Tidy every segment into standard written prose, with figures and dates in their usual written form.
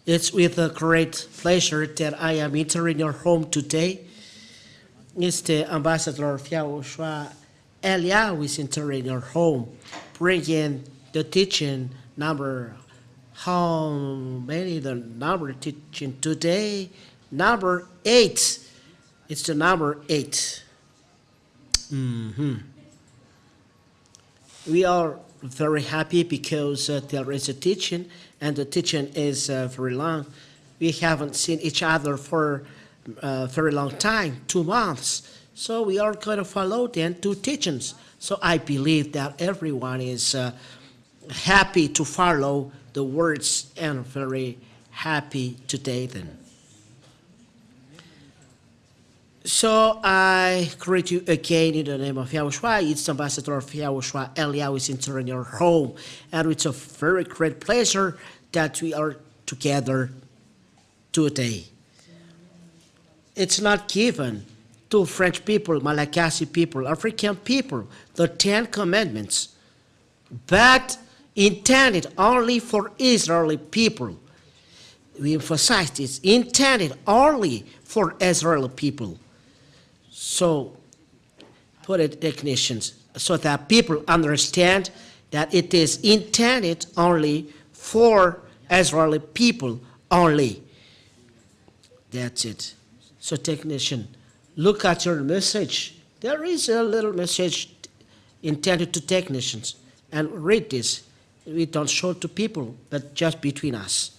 It's with a great pleasure that I am entering your home today. It's the Ambassador of YAHOSHUAH Elia who is entering your home, bringing the teaching number. How many the number teaching today? Number 8. It's the number 8. We are very happy because there is a teaching, and the teaching is very long. We haven't seen each other for a very long time, 2 months. So we are going to follow then 2 teachings. So I believe that everyone is happy to follow the words and very happy today then. So I greet you again in the name of YAHOSHUAH. It's the Ambassador of YAHOSHUAH Elia who is entering your home. And it's a very great pleasure that we are together today. It's not given to French people, Malagasy people, African people, the 10 Commandments, but intended only for Israeli people. We emphasize this, intended only for Israeli people. So, put it definitions so that people understand that it is intended only for Israeli people only. That's it. So, technician, look at your message. There is a little message intended to technicians. And read this. We don't show it to people, but just between us.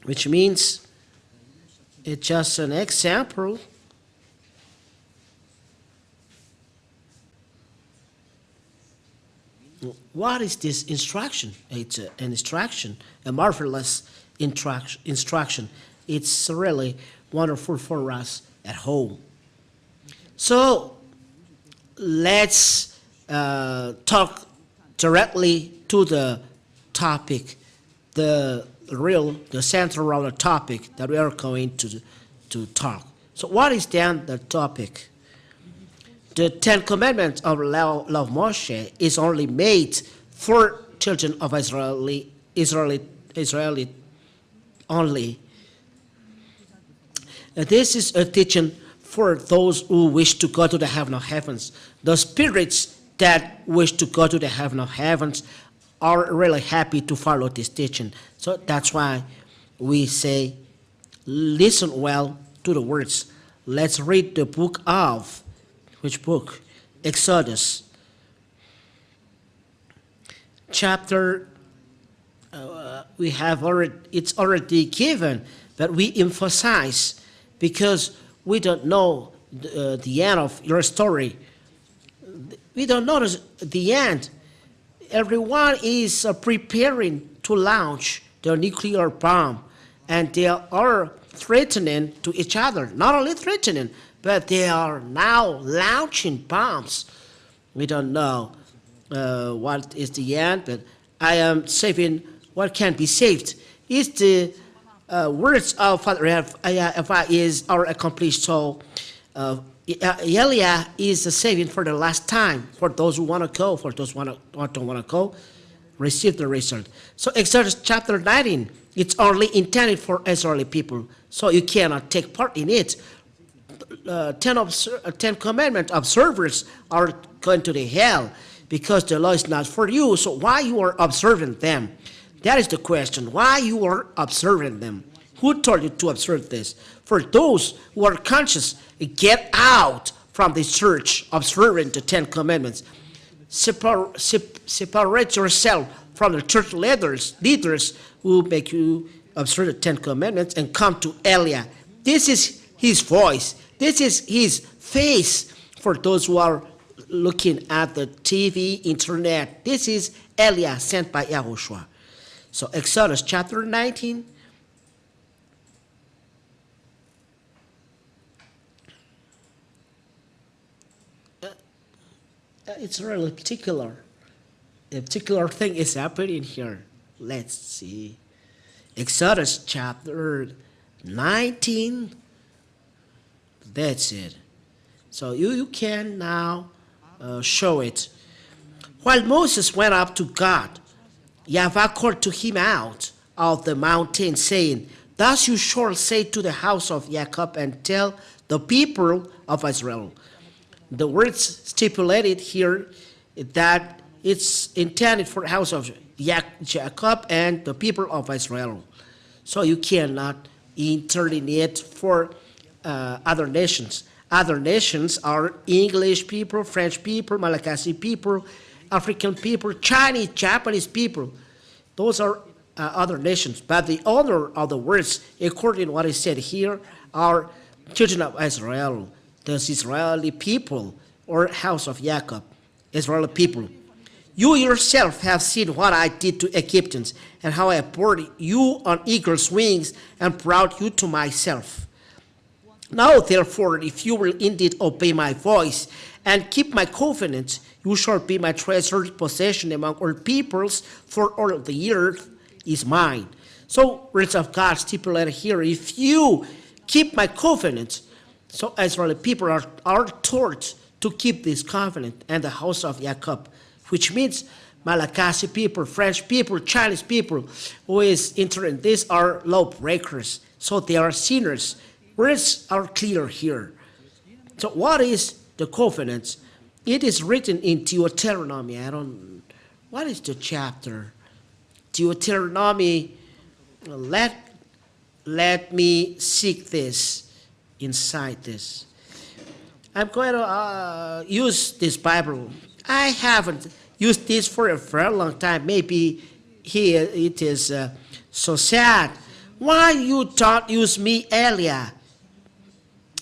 Which means it's just an example. What is this instruction? It's an instruction, a marvelous instruction. It's really wonderful for us at home. So let's talk directly to the topic, the center of the topic that we are going to talk. So what is then the topic? The 10 Commandments of law of Moshe is only made for children of Israeli only. This is a teaching for those who wish to go to the heaven of heavens. The spirits that wish to go to the heaven of heavens are really happy to follow this teaching. So that's why we say, listen well to the words. Let's read the book of, which book? Exodus. Chapter, it's already given, but we emphasize because we don't know the end of your story. We don't know the end. Everyone is preparing to launch their nuclear bomb, and they are threatening to each other. Not only threatening, but they are now launching bombs. We don't know what is the end, but I am saving what can be saved. It's the words of Father YAHVAH are accomplished. So Elia is the saving for the last time, for those who want to go, for those who don't want to go, receive the result. So Exodus chapter 19, it's only intended for Israeli people, so you cannot take part in it. 10 Commandment observers are going to the hell because the law is not for you. So why you are observing them? That is the question. Why you are observing them? Who told you to observe this? For those who are conscious, get out from the church observing the 10 Commandments. Separate yourself from the church leaders who make you observe the 10 Commandments and come to Elia. This is his voice. This is his face for those who are looking at the TV, internet. This is Elia sent by YAHOSHUAH. So Exodus chapter 19. It's really particular. A particular thing is happening here. Let's see. Exodus chapter 19. That's it. So you can now show it. While Moses went up to God, YAHVAH called to him out of the mountain, saying, thus you shall say to the house of Jacob and tell the people of Israel. The words stipulated here that it's intended for the house of Jacob and the people of Israel. So you cannot interlineate for other nations. Other nations are English people, French people, Malagasy people, African people, Chinese, Japanese people. Those are other nations. But the owner of the words, according to what is said here, are children of Israel, the Israeli people, or house of Jacob, Israeli people. You yourself have seen what I did to Egyptians, and how I brought you on eagle's wings and brought you to myself. Now, therefore, if you will indeed obey my voice and keep my covenant, you shall be my treasured possession among all peoples, for all of the earth is mine. So, words of God stipulated here, if you keep my covenant, so Israeli people are taught to keep this covenant and the house of Jacob, which means Malagasy people, French people, Chinese people, who is entering, these are lawbreakers, so they are sinners. Words are clear here. So what is the covenant? It is written in Deuteronomy. What is the chapter? Deuteronomy, let me seek this inside this. I'm going to use this Bible. I haven't used this for a very long time. Maybe here it is so sad. Why you don't use me earlier?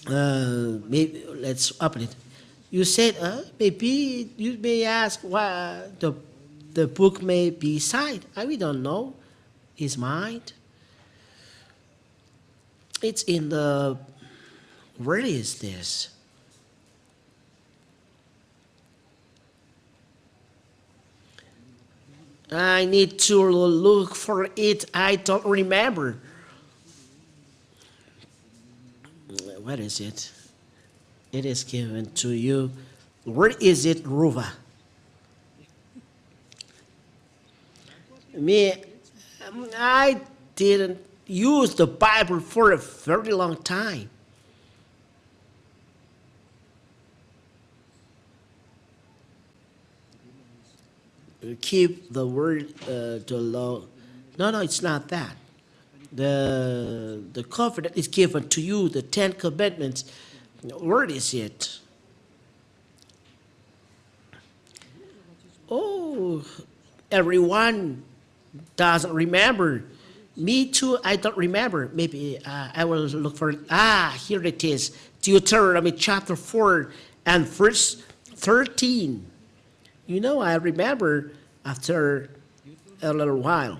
Maybe let's open it. You said maybe you may ask why the book may be signed. We don't know. Is mine? It's in the. Where is this? I need to look for it. I don't remember. What is it? It is given to you. Where is it, Ruva? I didn't use the Bible for a very long time. Keep the word, the law. No, it's not that. The covenant is given to you, the 10 commandments. Where is it? Oh, everyone doesn't remember. Me too, I don't remember. Maybe I will look for it. Here it is. Deuteronomy chapter 4 and verse 13. You know, I remember after a little while.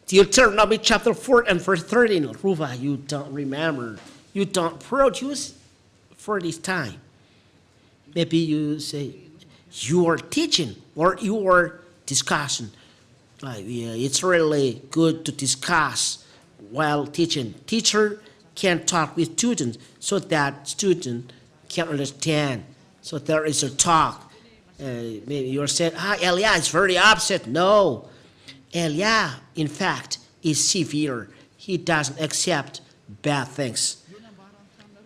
Deuteronomy chapter 4 and verse 13. Ruva, you don't remember. You don't produce for this time. Maybe you say, you are teaching or you are discussing. Yeah, it's really good to discuss while teaching. Teacher can talk with students so that student can understand. So there is a talk. Maybe you're saying, Elia is very upset. No. Elia, in fact, is severe. He doesn't accept bad things.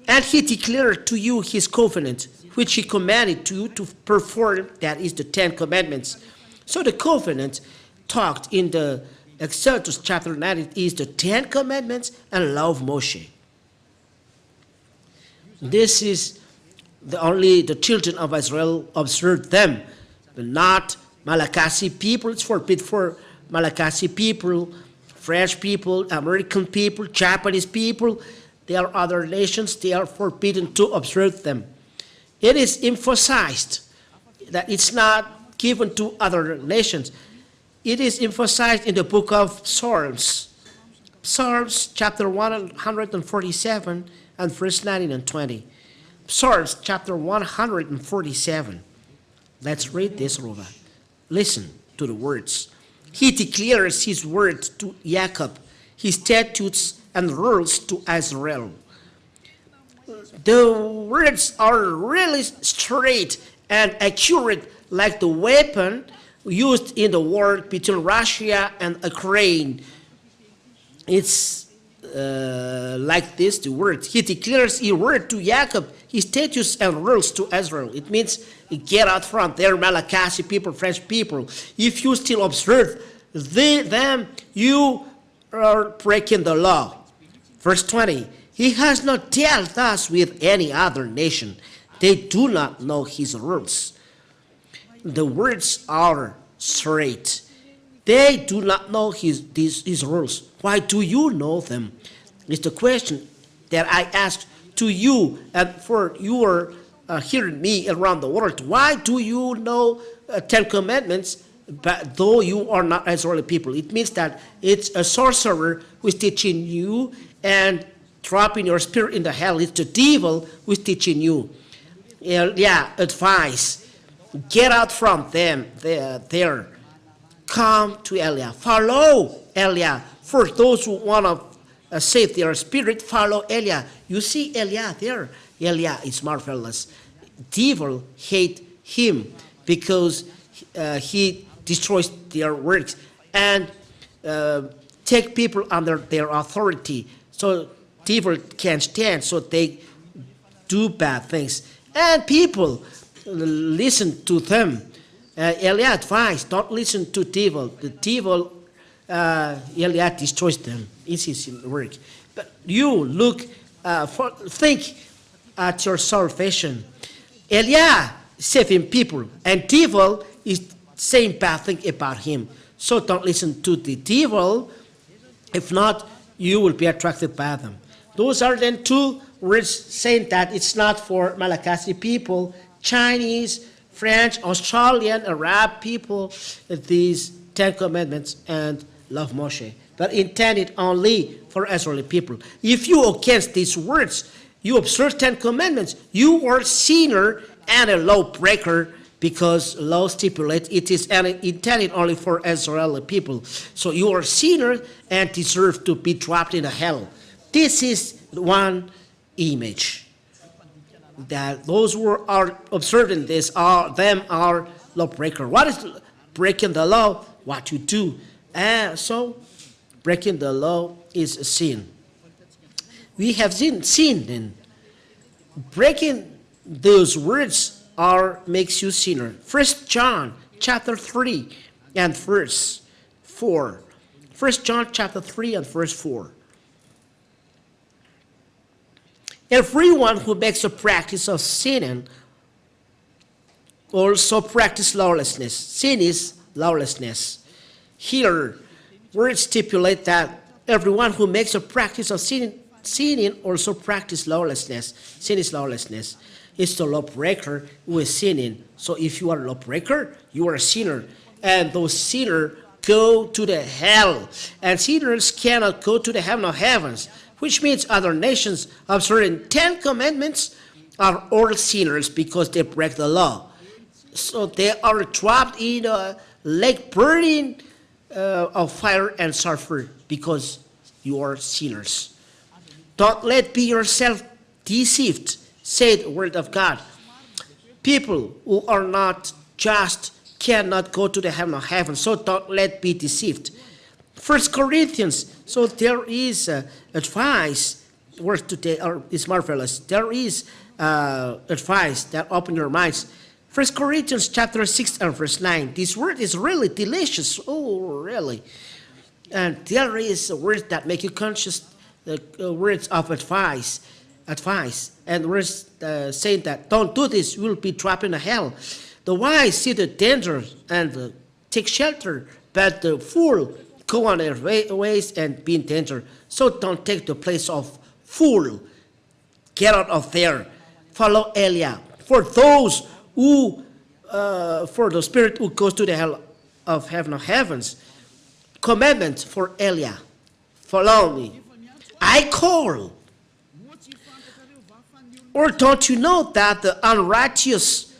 And he declared to you his covenant, which he commanded to you to perform, that is the 10 commandments. So the covenant talked in the Exodus chapter 9 is the 10 commandments and law of Moshe. This is only the children of Israel observed them, but not Malagasy people. It's forbidden for Malagasy people, French people, American people, Japanese people. There are other nations, they are forbidden to observe them. It is emphasized that it's not given to other nations. It is emphasized in the book of Psalms. Psalms chapter 147 and verse 19 and 20. Psalms chapter 147. Let's read this, Ruva. Listen to the words. He declares his words to Jacob, his statutes and rules to Israel. The words are really straight and accurate, like the weapon used in the war between Russia and Ukraine. It's like this, the word. He declares a word to Jacob, his statutes and rules to Israel. It means get out from there, Malagasy people, French people. If you still observe them, you are breaking the law. Verse 20, he has not dealt thus with any other nation. They do not know his rules. The words are straight. They do not know his rules. Why do you know them? It's the question that I asked to you, and for you are hearing me around the world. Why do you know 10 Commandments, but though you are not Israeli people? It means that it's a sorcerer who is teaching you and dropping your spirit in the hell. It's the devil who is teaching you. Advice. Get out from them there. Come to Eliah. Follow Eliah. For those who want to save their spirit, follow Eliah. You see Eliah there. Eliah is marvelous. Devil hate him because he destroys their works and take people under their authority. So devil can't stand, so they do bad things. And people listen to them. Eliah advised, don't listen to devil. The devil, Eliah destroys them. It's his work. But you think at your salvation. Eliah saving people, and devil is saying bad thing about him. So don't listen to the devil. If not, you will be attracted by them. Those are then two words saying that it's not for Malagasy people, Chinese, French, Australian, Arab people, these 10 Commandments and love Moshe, but intended only for Israeli people. If you against these words, you observe 10 Commandments, you are a sinner and a law breaker, because law stipulates it is intended only for Israeli people. So you are a sinner and deserve to be dropped in hell. This is one image. That those who are observing this are lawbreaker. What is breaking the law? What you do. So breaking the law is a sin. We have seen then. Breaking those words makes you sinner. 1 John chapter 3 and verse 4. 1 John chapter 3 and verse 4. Everyone who makes a practice of sinning also practice lawlessness. Sin is lawlessness. Here, words stipulate that everyone who makes a practice of sinning also practice lawlessness. Sin is lawlessness. It's the lawbreaker who is sinning. So if you are a lawbreaker, you are a sinner. And those sinners go to the hell. And sinners cannot go to the heaven of heavens, which means other nations observing 10 Commandments are all sinners because they break the law. So they are trapped in a lake burning of fire and sulfur because you are sinners. Don't let be yourself deceived, said the word of God. People who are not just cannot go to the heaven of heaven, so don't let be deceived. 1 Corinthians, so there is advice, word today is marvelous. There is advice that open your minds. 1 Corinthians chapter 6 and verse 9. This word is really delicious. Oh, really. And there is a word that make you conscious, the words of advice. And words saying that don't do this, you will be trapped in hell. The wise see the danger and take shelter, but the fool go on their ways and be in danger. So don't take the place of fool. Get out of there. Follow Eliah. For those who, for the spirit who goes to the hell of heaven of heavens, commandment for Eliah. Follow me. I call. Or don't you know that the unrighteous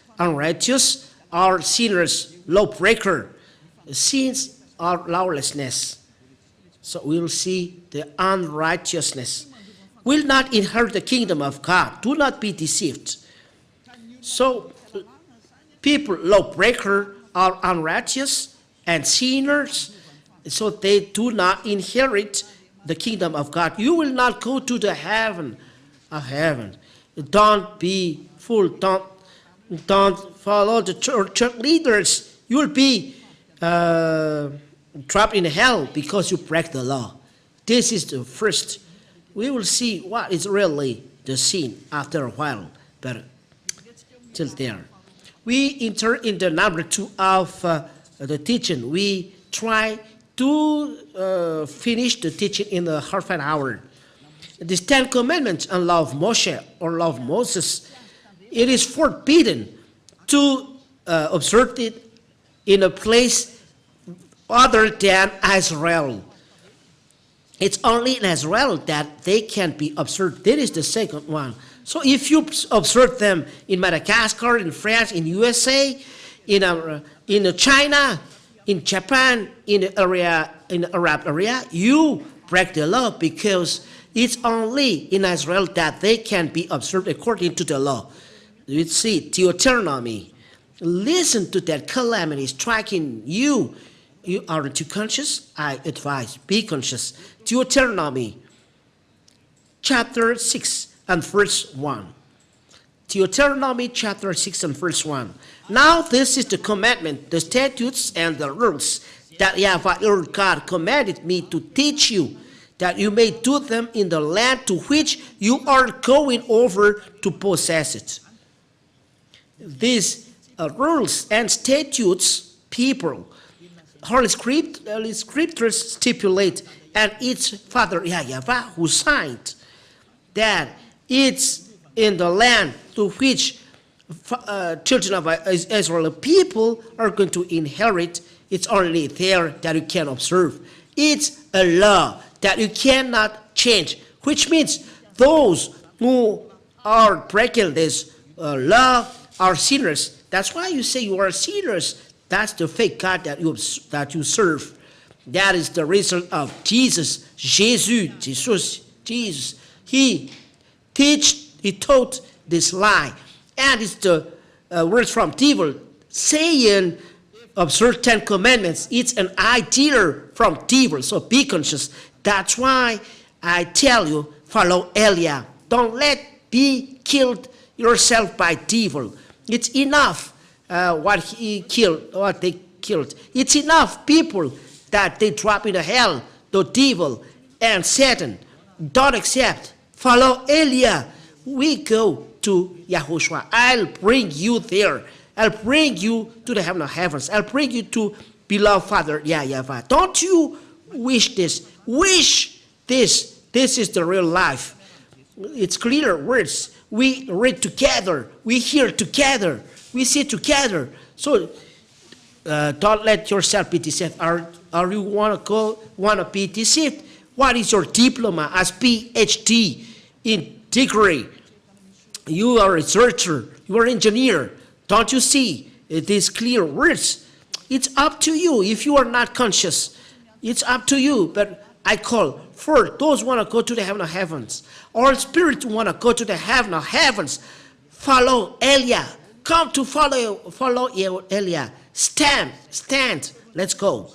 are sinners, lawbreaker. Sins are lawlessness. So we'll see the unrighteousness will not inherit the kingdom of God. Do not be deceived. So people, lawbreaker, are unrighteous and sinners, so they do not inherit the kingdom of God. You will not go to the heaven of heaven. Don't be fool. Don't follow the church leaders. You will be trapped in hell because you break the law. This is the first. We will see what is really the sin after a while, but till there. We enter in the number 2 of the teaching. We try to finish the teaching in the half an hour. The 10 commandments and law of Moshe or law of Moses, it is forbidden to observe it in a place other than Israel. It's only in Israel that they can be observed. That is the second one. So if you observe them in Madagascar, in France, in USA, in China, in Japan, in the Arab area, you break the law because it's only in Israel that they can be observed according to the law. You see, Deuteronomy. Listen to that calamity striking you. You aren't too conscious? I advise, be conscious. Deuteronomy chapter 6 and verse 1. Deuteronomy chapter 6 and verse 1. Now this is the commandment, the statutes and the rules that YAHVAH your God commanded me to teach you, that you may do them in the land to which you are going over to possess it. These rules and statutes, people, Holy Scriptures stipulate, and it's Father YAHVAH who signed that it's in the land to which children of Israel people are going to inherit. It's only there that you can observe. It's a law that you cannot change, which means those who are breaking this law are sinners. That's why you say you are sinners. That's the fake God that you serve. That is the result of Jesus. Jesus. He taught this lie. And it's the words from devil saying, observe 10 commandments. It's an idea from devil. So be conscious. That's why I tell you, follow Eliah. Don't be killed yourself by devil. It's enough what they killed. It's enough people that they drop into hell, the devil and Satan. Don't accept. Follow Eliah. We go to YAHOSHUAH. I'll bring you there. I'll bring you to the heaven of heavens. I'll bring you to beloved Father YAHVAH. Don't you wish this? Wish this. This is the real life. It's clear words. We read together. We hear together. We see together. So don't let yourself be deceived. Are you want to be deceived? What is your diploma as PhD in degree? You are a researcher. You are an engineer. Don't you see these clear words? It's up to you. If you are not conscious, it's up to you. But I call for those who want to go to the heaven of heavens, or spirit who want to go to the heaven of heavens. Follow Eliah. Come to follow Eliah. Stand. Let's go.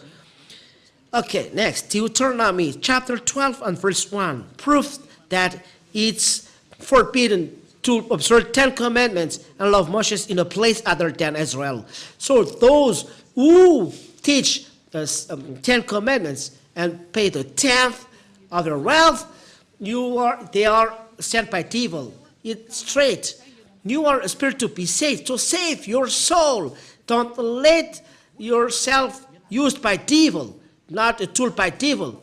Okay, next, Deuteronomy chapter 12 and verse 1. Proves that it's forbidden to observe 10 commandments and love Moses in a place other than Israel. So those who teach 10 commandments and pay the 10th of their wealth, they are sent by devil. It's straight. You are a spirit to be saved. So save your soul. Don't let yourself used by devil, not a tool by devil.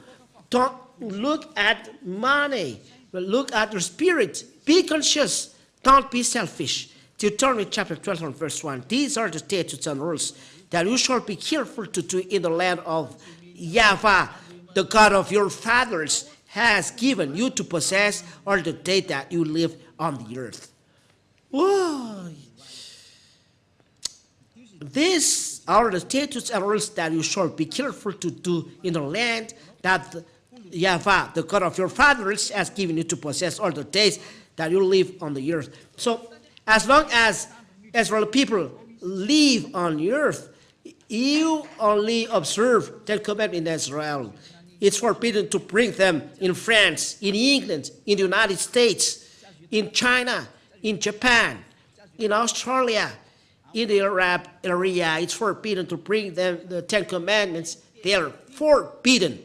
Don't look at money, but look at your spirit. Be conscious. Don't be selfish. Deuteronomy chapter 12 and verse 1. These are the statutes and rules that you shall be careful to do in the land of YAHVAH, the God of your fathers, has given you to possess all the day that you live on the earth. Whoa. These are the statutes and rules that you shall be careful to do in the land that YAHVAH, the God of your fathers, has given you to possess all the days that you live on the earth. So as long as Israel people live on the earth, You only observe Ten Commandments in Israel. It's forbidden to bring them in France, in England, in the United States, in China, in Japan, in Australia, in the Arab area. It's forbidden to bring them the Ten Commandments. They are forbidden.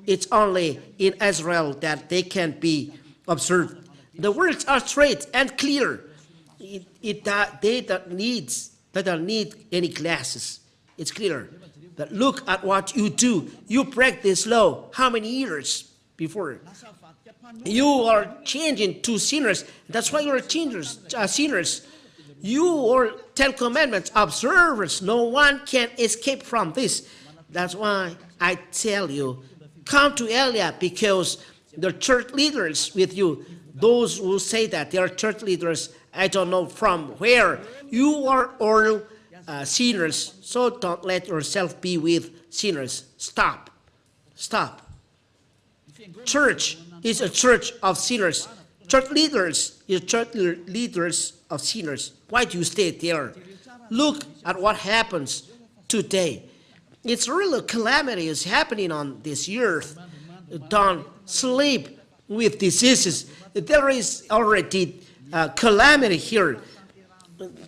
It's only in Israel that they can be observed. The words are straight and clear. They don't need any glasses. It's clear. But look at what you do. You break this law how many years before? You are changing to sinners. That's why you are sinners. You are Ten Commandments observers. No one can escape from this. That's why I tell you, come to Elia, because the church leaders with you, those who say that they are church leaders, I don't know from where. You are all sinners, so don't let yourself be with sinners. Stop. Church is a church of sinners. Church leaders is church leaders of sinners. Why do you stay there? Look at what happens today. It's really a calamity is happening on this earth. Don't sleep with diseases. There is already calamity here.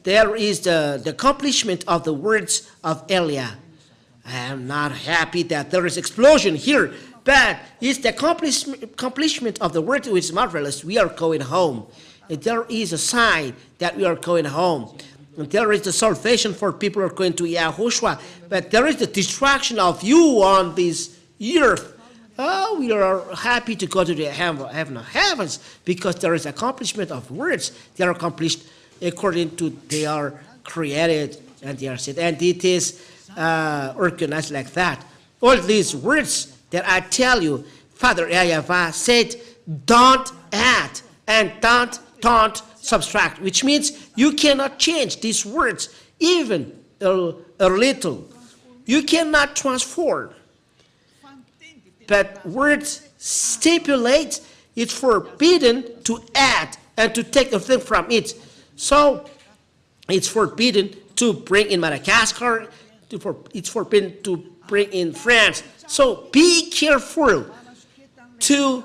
There is the accomplishment of the words of Elia. I am not happy that there is explosion here, but it's the accomplishment of the word which is marvelous. We are going home. And there is a sign that we are going home. And there is the salvation for people who are going to YAHOSHUAH, but there is the destruction of you on this earth. Oh, we are happy to go to the heaven of heavens because there is accomplishment of words. They are accomplished according to they are created and they are said. And it is organized like that. All these words that I tell you, Father YAHVAH said, don't add and don't subtract, which means you cannot change these words even a little. You cannot transform. But words stipulate it's forbidden to add and to take a thing from it. So it's forbidden to bring in Madagascar. It's forbidden to bring in France. So be careful to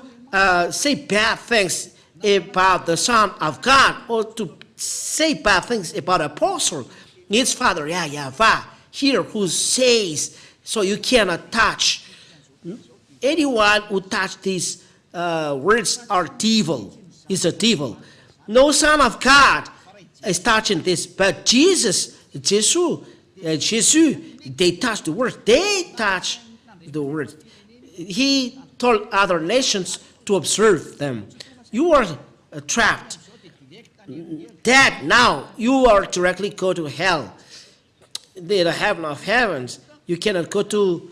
say bad things about the Son of God or to say bad things about Apostle. It's Father YAHVAH here who says, so you cannot touch. Anyone who touch these words are devil. Is a devil. No Son of God is touching this, but Jesus, they touch the words. They touch the words. He told other nations to observe them. You are trapped. Dead now. You are directly go to hell. The heaven of heavens. You cannot go to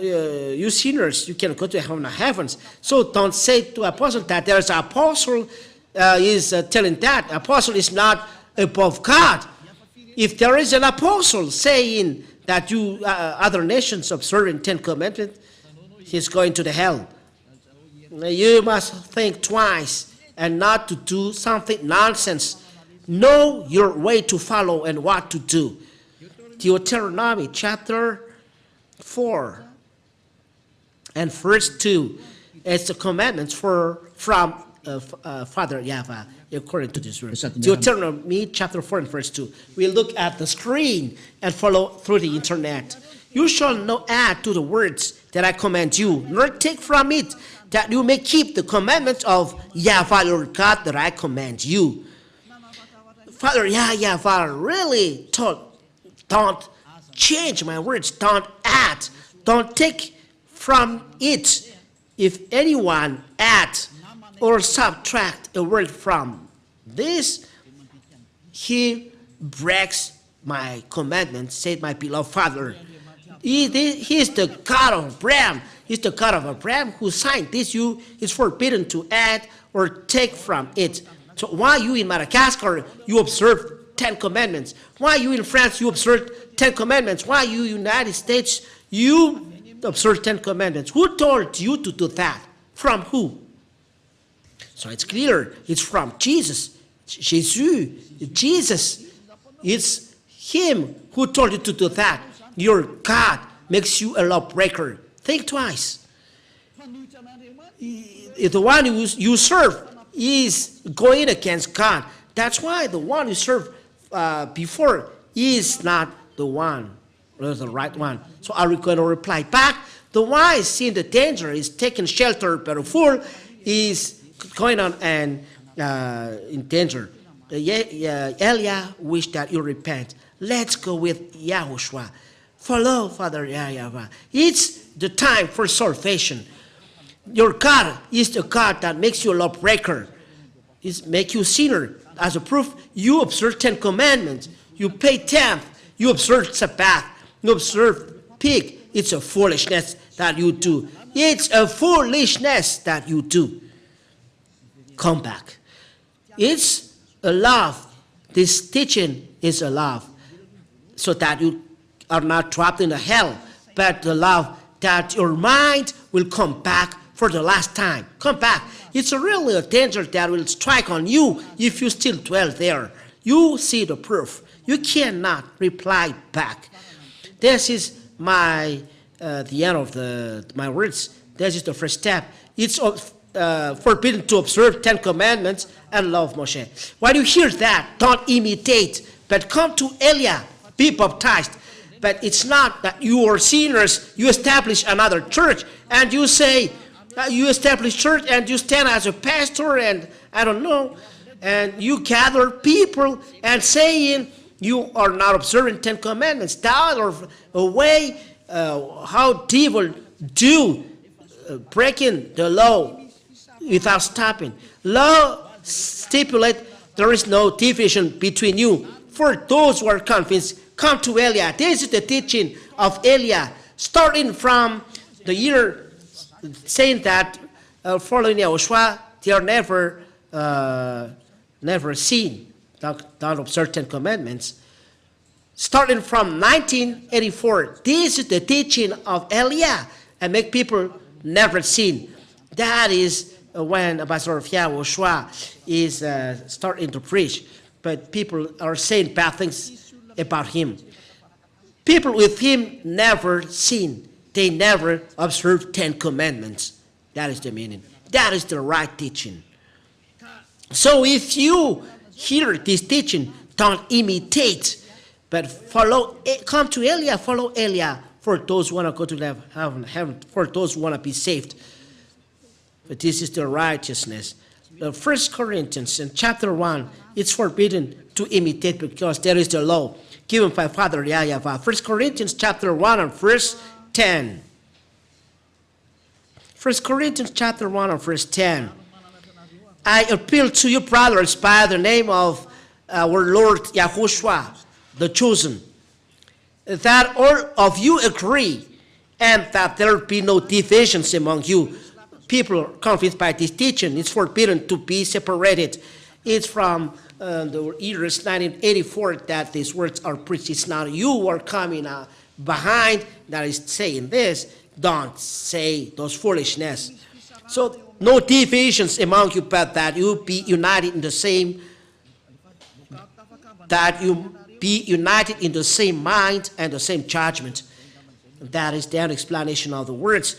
you sinners. You cannot go to heaven of heavens. So don't say to apostle that there is an apostle is telling that apostle is not above God. If there is an apostle saying that you other nations observing 10 commandments, he's going to the hell. You must think twice and not to do something nonsense. Know your way to follow and what to do. Deuteronomy chapter 4 and verse 2 is the commandments from Father YAHVAH according to this verse. Deuteronomy chapter 4 and verse 2. We look at the screen and follow through the internet. You shall not add to the words that I command you, nor take from it, that you may keep the commandments of YAHVAH your God that I command you. Father YAHVAH really told, don't change my words, don't add, don't take from it. If anyone add or subtract a word from this, he breaks my commandments, said my beloved Father. He is the God of Abraham. He's the God of Abraham who signed this. You is forbidden to add or take from it. So why you in Madagascar, you observe 10 commandments? Why you in France, you observe 10 commandments? Why you United States, you observe 10 commandments? Who told you to do that? From who? So it's clear, it's from Jesus. Jesus. It's him who told you to do that. your God makes you a lawbreaker, think twice. If the one you serve is going against God, that's why the one you serve before is not the one, or the right one. So are we going to reply back? The wise seeing the danger is taking shelter, but the fool is going on and in danger. Elia wished that you repent. Let's go with YAHOSHUAH. Follow Father YAHVAH. It's the time for salvation. Your God is the God that makes you a lawbreaker. It makes you sinner. As a proof, you observe 10 commandments. You pay tenth. You observe Sabbath. You observe pig. It's a foolishness that you do. It's a foolishness that you do. Come back. It's a love. This teaching is a love. So that you are not trapped in the hell. But the love that your mind will come back for the last time. Come back. It's really a danger that will strike on you if you still dwell there. You see the proof. You cannot reply back. This is the end of my words. This is the first step. It's forbidden to observe 10 commandments and love Moshe. When you hear that, don't imitate, but come to Elia, be baptized. But it's not that you are sinners, you establish another church, and you say, you establish church and you stand as a pastor and I don't know, and you gather people and saying you are not observing 10 commandments. That are a way how devil do breaking the law without stopping. Law stipulate there is no division between you. For those who are convinced, come to Elia. This is the teaching of Elia, starting from the year saying that following YAHOSHUAH, they are never seen, don't observe 10 commandments. Starting from 1984, this is the teaching of Elia, and make people never seen. That is when Ambassador of YAHOSHUAH is starting to preach, but people are saying bad things about him. People with him never seen. They never observe 10 commandments. That is the meaning. That is the right teaching. So if you hear this teaching, don't imitate, but follow. Come to Elia, follow Elia for those who want to go to heaven, for those who want to be saved. But this is the righteousness. The 1 Corinthians in chapter 1, it's forbidden to imitate because there is the law given by Father YAHVAH. 1 Corinthians chapter 1 and verse 10. 1 Corinthians chapter 1 and verse 10. I appeal to you, brothers, by the name of our Lord YAHOSHUAH, the chosen, that all of you agree, and that there be no divisions among you. People are convinced by this teaching. It's forbidden to be separated. It's from the years 1984 that these words are preached. It's not you who are coming behind that is saying this. Don't say those foolishness. So no divisions among you, but that you be united in the same, mind and the same judgment. That is the explanation of the words.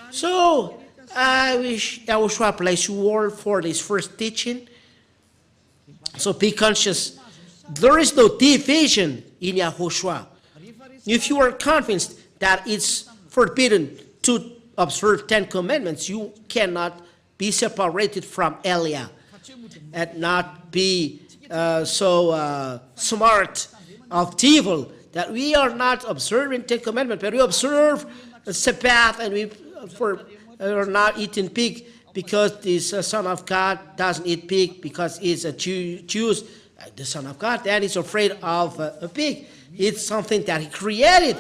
So I wish YAHOSHUAH bless you all for this first teaching. So be conscious. There is no division in YAHOSHUAH. If you are convinced that it's forbidden to observe 10 commandments, you cannot be separated from Elia and not be so smart of evil that we are not observing 10 commandments, but we observe Sabbath and we are not eating pig because this Son of God doesn't eat pig because he's a Jew, the Son of God, and he's afraid of a pig. It's something that he created.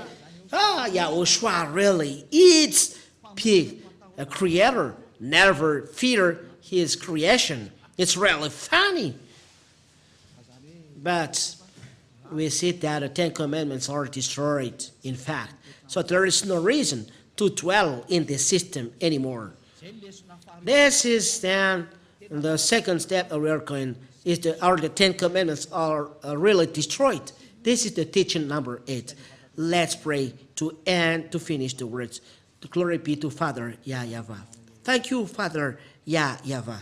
YAHOSHUAH really eats pig. A creator never fear his creation. It's really funny. But we see that the 10 commandments are destroyed, in fact. So there is no reason to dwell in the system anymore. This is then the second step that we are going, the 10 commandments are really destroyed. This is the teaching number 8. let's pray to end, to finish the words. The glory be to Father, YAHVAH. Thank you, Father, YAHVAH.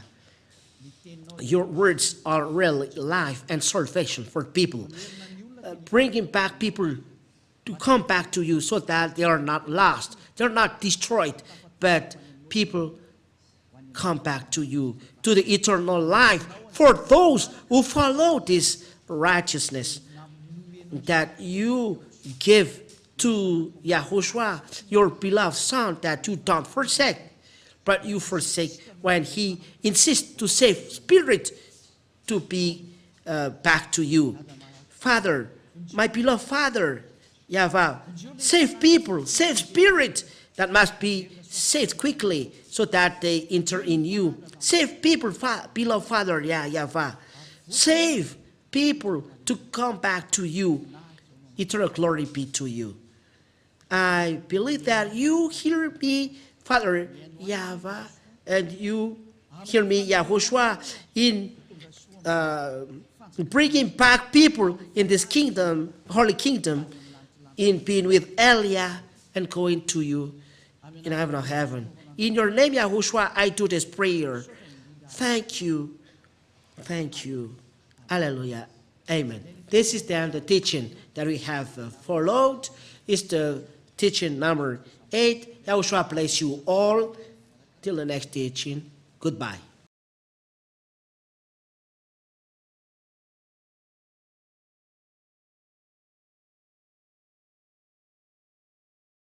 Your words are really life and salvation for people, bringing back people to come back to you so that they are not lost, they're not destroyed, but people come back to you, to the eternal life for those who follow this righteousness that you give to YAHOSHUAH, your beloved Son, that you don't forsake, but you forsake when he insists to save spirit to be back to you. Father, my beloved Father, YAHVAH, save people, save spirit that must be saved quickly so that they enter in you. Save people, beloved Father, YAHVAH. Save people to come back to you. Eternal glory be to you. I believe that you hear me, Father YAHVAH, and you hear me, YAHOSHUAH, in bringing back people in this kingdom, holy kingdom, in being with Elia and going to you in heaven of heaven. In your name, YAHOSHUAH, I do this prayer. Thank you. Thank you. Hallelujah. Amen. This is then the teaching that we have followed. It's the teaching number 8. YAHOSHUAH bless you all. Till the next teaching. Goodbye.